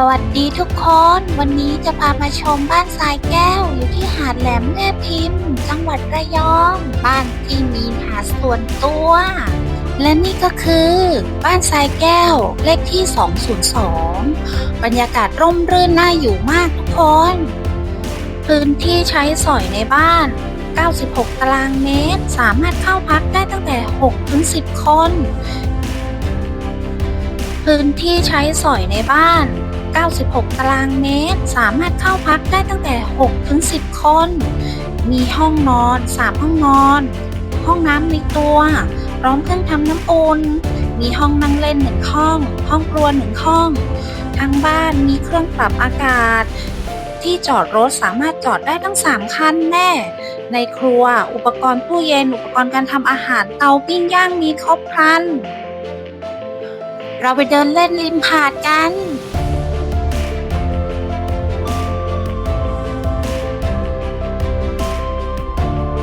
วัสดีทุกคน วันนี้จะพามาชมบ้านทรายแก้วอยู่ที่หาดแหลมแม่พิมพ์จังหวัดระยอง บ้านที่มีหาดส่วนตัว และนี่ก็คือบ้านทรายแก้วเลขที่ 202 บรรยากาศร่มรื่นน่าอยู่มากทุกคน พื้นที่ใช้สอยในบ้าน 96 ตารางเมตร สามารถเข้าพักได้ตั้งแต่ 6-10 คน พื้นที่ใช้สอยในบ้าน 96 ตารางเมตร สามารถเข้าพักได้ตั้งแต่ 6-10 คน มีห้องนอน 3 ห้องนอน ห้องน้ำในตัว พร้อมเครื่องทำน้ำอุ่น มีห้องนั่งเล่น1ห้อง ห้องครัว1ห้อง ทั้งบ้านมีเครื่องปรับอากาศ ที่จอดรถสามารถจอดได้ทั้ง3คันแน่ ในครัว อุปกรณ์ตู้เย็น อุปกรณ์การทำอาหาร เตาปิ้งย่างมีครบครัน เราไปเดินเล่นริมหาดกัน